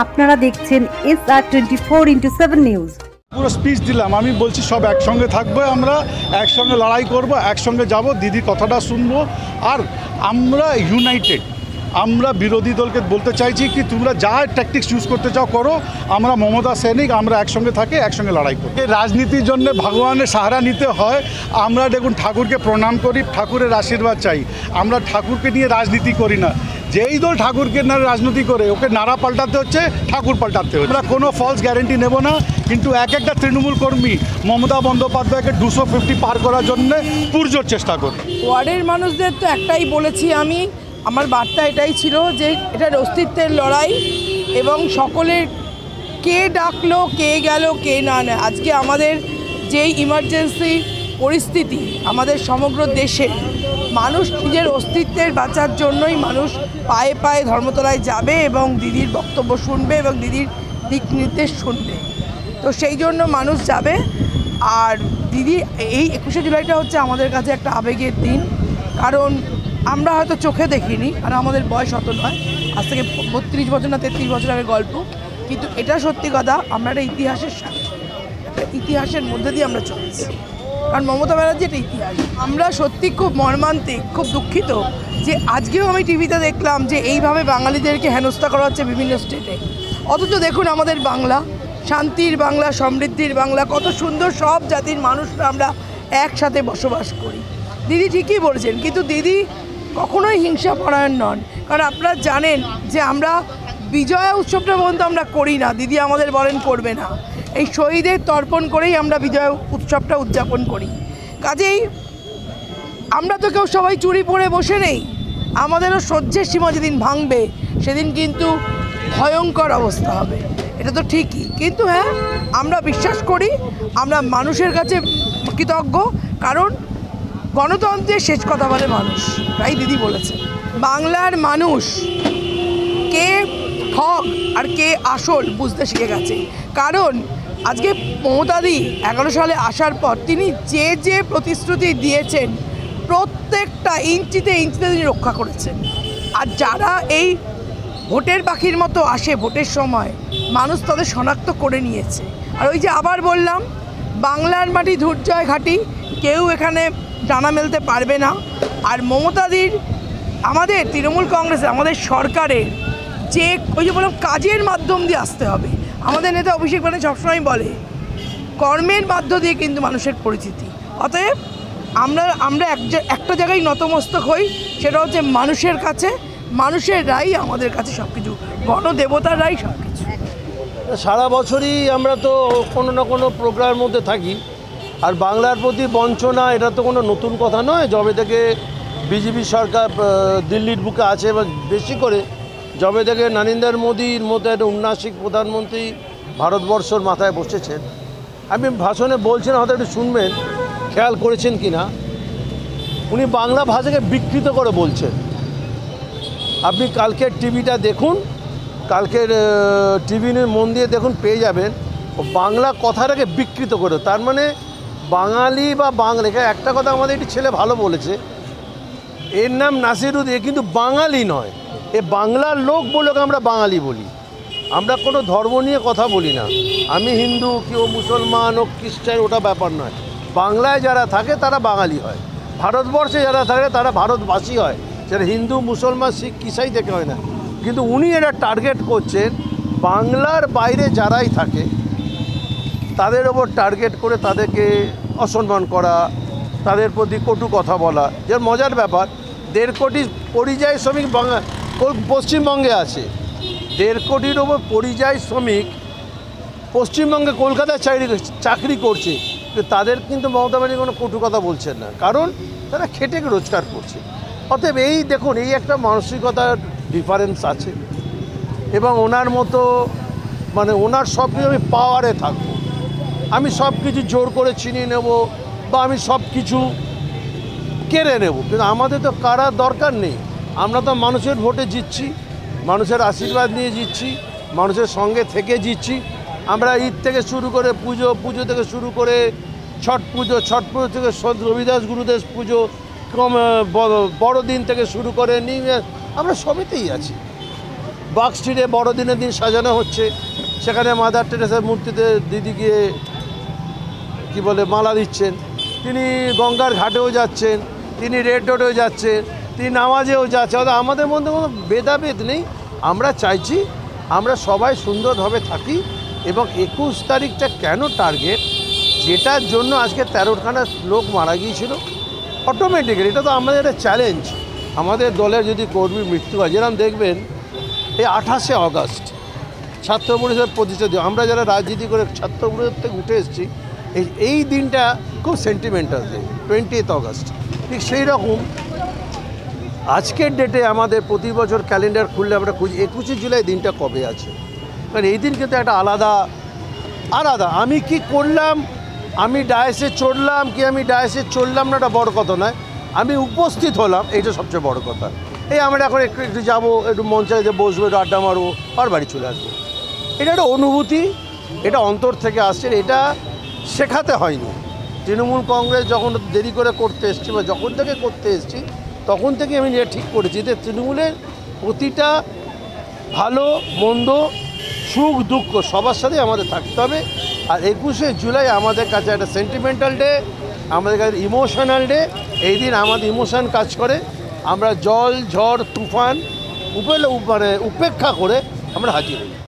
আপনারা দেখছেন SR24x7 news. পুরো স্পিচ দিলাম, আমি বলছি সব একসঙ্গে থাকবো, আমরা একসঙ্গে লড়াই করব, একসঙ্গে যাব, দিদির কথাটা শুনবো। আর আমরা ইউনাইটেড, আমরা বিরোধী দলকে বলতে চাইছি কি তোমরা যা ট্যাকটিক্স ইউজ করতে চাও করো, আমরা মমতা সৈনিক, আমরা একসঙ্গে থাকি, একসঙ্গে লড়াই করি। রাজনীতির জন্য ভগবানের সাহারা নিতে হয়। আমরা দেখুন ঠাকুরকে প্রণাম করি, ঠাকুরের আশীর্বাদ চাই, আমরা ঠাকুরকে নিয়ে রাজনীতি করি না। যেই দল ঠাকুরকে না রাজনীতি করে ওকে নাড়া পাল্টাতে হচ্ছে, ঠাকুর পাল্টাতে হচ্ছে। আমরা কোনো ফলস গ্যারেন্টি নেব না, কিন্তু এক একটা তৃণমূল কর্মী মমতা বন্দ্যোপাধ্যায়কে 250 পার করার জন্য পুরজোর চেষ্টা করি। ওয়ার্ডের মানুষদের তো একটাই বলেছি আমি, আমার বার্তা এটাই ছিল যে এটার অস্তিত্বের লড়াই এবং সকলের কে ডাকলো, কে গেল, কে না নেয়। আজকে আমাদের যেই ইমার্জেন্সি পরিস্থিতি আমাদের সমগ্র দেশে, মানুষ নিজের অস্তিত্বের বাঁচার জন্যই মানুষ পায়ে পায়ে ধর্মতলায় যাবে এবং দিদির বক্তব্য শুনবে এবং দিদির দিক নির্দেশ শুনবে। তো সেই জন্য মানুষ যাবে। আর দিদি এই 21শে জুলাইটা হচ্ছে আমাদের কাছে একটা আবেগের দিন, কারণ আমরা হয়তো চোখে দেখিনি, আর আমাদের বয়স অত নয়, আজ থেকে 32 বছর না 33 বছর আগের গল্প, কিন্তু এটা সত্যি কথা, আমরা একটা ইতিহাসের সাথে, একটা ইতিহাসের মধ্যে দিয়ে আমরা চলছি। কারণ মমতা ব্যানার্জি একটা ইতিহাস। আমরা সত্যি খুব মর্মান্তিক, খুব দুঃখিত যে আজকেও আমি টিভিতে দেখলাম যে এইভাবে বাঙালিদেরকে হেনস্থা করা হচ্ছে বিভিন্ন স্টেটে। অথচ দেখুন আমাদের বাংলা, শান্তির বাংলা, সমৃদ্ধির বাংলা, কত সুন্দর, সব জাতির মানুষরা আমরা একসাথে বসবাস করি। দিদি ঠিকই বলেছেন, কিন্তু দিদি কখনোই হিংসা পরায়ণ নন। কারণ আপনারা জানেন যে আমরা বিজয়া উৎসবটা পর্যন্ত আমরা করি না, দিদি আমাদের বলেন করবে না। এই শহীদের তর্পণ করেই আমরা বিজয় উৎসবটা উদযাপন করি। কাজেই আমরা তো কেউ সবাই চুরি পরে বসে নেই, আমাদেরও সহ্যের সীমা যেদিন ভাঙবে সেদিন কিন্তু ভয়ঙ্কর অবস্থা হবে, এটা তো ঠিকই। কিন্তু হ্যাঁ, আমরা বিশ্বাস করি, আমরা মানুষের কাছে কৃতজ্ঞ, কারণ গণতন্ত্রের শেষ কথা বলে মানুষ, তাই দিদি বলেছে। বাংলার মানুষ কে ঠক আর কে আসল বুঝতে শিখে গেছে। কারণ আজকে মমতাদি 11 সালে আসার পর তিনি যে যে প্রতিশ্রুতি দিয়েছেন, প্রত্যেকটা ইঞ্চিতে ইঞ্চিতে তিনি রক্ষা করেছেন। আর যারা এই ভোটের পাখির মতো আসে ভোটের সময়, মানুষ তাদের শনাক্ত করে নিয়েছে। আর ওই যে আবার বললাম, বাংলার মাটি ধৈর্যয় ঘাঁটি, কেউ এখানে ডানা মেলতে পারবে না। আর মমতাদির, আমাদের তৃণমূল কংগ্রেসে, আমাদের সরকারের যে ওই যে বললাম কাজের মাধ্যম দিয়ে আসতে হবে। আমাদের নেতা অভিষেক ব্যানার্জি সবসময় বলে কর্মের মাধ্য দিয়ে কিন্তু মানুষের পরিচিতি। অতএব আমরা একটা জায়গায় নতমস্তক হই, সেটা হচ্ছে মানুষের কাছে। মানুষের রাই আমাদের কাছে সব কিছু, গণদেবতার রাই সব কিছু। সারা বছরই আমরা তো কোনো না কোনো প্রোগ্রামের মধ্যে থাকি, আর বাংলার প্রতি বঞ্চনা এটা তো কোনো নতুন কথা নয়। যবে থেকে বিজেপি সরকার দিল্লির বুকে আছে, বা বেশি করে যবে থেকে নরেন্দ্র মোদীর মতো একটা উন্নাসিক প্রধানমন্ত্রী ভারতবর্ষর মাথায় বসেছেন। আমি ভাষণে বলছেন, হয়তো একটু শুনবেন, খেয়াল করেছেন কি না, উনি বাংলা ভাষাকে বিকৃত করে বলছেন। আপনি কালকের টিভিটা দেখুন, কালকের টিভি মন দিয়ে দেখুন, পেয়ে যাবেন বাংলা কথাটাকে বিকৃত করে। তার মানে বাঙালি বা বাংলা, একটা কথা আমাদের একটি ছেলে ভালো বলেছে, এর নাম নাসিরুদ্দিন, এ কিন্তু বাঙালি নয়, এ বাংলার লোক বলে আমরা বাঙালি বলি। আমরা কোনো ধর্ম নিয়ে কথা বলি না, আমি হিন্দু, কেউ মুসলমান ও খ্রিস্টান, ওটা ব্যাপার নয়। বাংলায় যারা থাকে তারা বাঙালি হয়, ভারতবর্ষে যারা থাকে তারা ভারতবাসী হয়, সেটা হিন্দু, মুসলমান, শিখ, কিসাই থেকে হয় না। কিন্তু উনি এটা টার্গেট করছেন বাংলার বাইরে যারাই থাকে তাদের ওপর টার্গেট করে তাদেরকে অসম্মান করা, তাদের প্রতি কটু কথা বলা। যে মজার ব্যাপার, 1.5 কোটি পরিযায়ী শ্রমিক পশ্চিমবঙ্গে আছে, 1.5 কোটির ওপর পরিযায়ী শ্রমিক পশ্চিমবঙ্গে কলকাতায় চাকরি করছে, তাদের কিন্তু মমতা ব্যানার্জি কোনো কটু কথা বলছেন না, কারণ তারা খেটে রোজগার করছে। অতএব এই দেখুন, এই একটা মানসিকতার ডিফারেন্স আছে। এবং ওনার মতো, মানে ওনার সব কিছু আমি পাওয়ারে থাকবো, আমি সব কিছু জোর করে ছিনিয়ে নেব, বা আমি সব কিছু কেড়ে নেব। কিন্তু আমাদের তো কারার দরকার নেই, আমরা তো মানুষের ভোটে জিতছি, মানুষের আশীর্বাদ নিয়ে জিতছি, মানুষের সঙ্গে থেকে জিতছি। আমরা ঈদ থেকে শুরু করে পুজো থেকে শুরু করে ছট পুজো থেকে রবিদাস গুরুদেব পুজো, বড়দিন থেকে শুরু করে নিউ ইয়ার, আমরা সবেতেই আছি। বাগ স্ট্রিটে বড়দিনের দিন সাজানো হচ্ছে, সেখানে মাদার টেরেসার মূর্তিতে দিদি গিয়ে কী বলে মালা দিচ্ছেন। তিনি গঙ্গার ঘাটেও যাচ্ছেন, তিনি রেড রোডেও যাচ্ছেন, তিনি নামাজেও যাচ্ছেন। অর্থাৎ আমাদের মধ্যে কোনো ভেদাভেদ নেই। আমরা চাইছি আমরা সবাই সুন্দরভাবে থাকি। এবং 21 তারিখটা কেন টার্গেট, যেটার জন্য আজকে 13খানা লোক মারা গিয়েছিল অটোমেটিক্যালি, এটা তো আমাদের একটা চ্যালেঞ্জ। আমাদের দলের যদি কর্মী মৃত্যু হয়, যেরকম দেখবেন এই 28শে অগস্ট ছাত্র পরিষদ প্রতিষ্ঠা দিবস, আমরা যারা রাজনীতি করে ছাত্র পরিষদ থেকে উঠে এসেছি, এই দিনটা খুব সেন্টিমেন্টাল দিন, 20th অগস্ট। ঠিক সেই রকম আজকের ডেটে আমাদের প্রতি বছর ক্যালেন্ডার খুললে আমরা খুঁজি 21শে জুলাই দিনটা কবে আছে। কারণ এই দিন কিন্তু একটা আলাদা। আমি কি করলাম, আমি ডায়াসে চড়লাম কি আমি ডায়াসে চড়লাম না, এটা বড় কথা নয়। আমি উপস্থিত হলাম, এইটা সবচেয়ে বড় কথা। এই আমরা এখন একটু যাবো, একটু মঞ্চায় বসবো, একটু আড্ডা মারবো, আর বাড়ি চলে আসবো। এটা একটা অনুভূতি, এটা অন্তর থেকে আসছে, এটা শেখাতে হয়নি। তৃণমূল কংগ্রেস যখন দেরি করে করতে এসছি বা যখন থেকে করতে এসছি তখন থেকে আমি এটা ঠিক করেছি যে তৃণমূলের প্রতিটা ভালো মন্দ সুখ দুঃখ সবার সাথে আমাদের থাকতে হবে। আর 21শে জুলাই আমাদের কাছে একটা সেন্টিমেন্টাল ডে, আমাদের কাছে ইমোশনাল ডে। এই দিন আমাদের ইমোশন কাজ করে, আমরা জল ঝড় তুফান উপেক্ষা করে আমরা হাজির হই।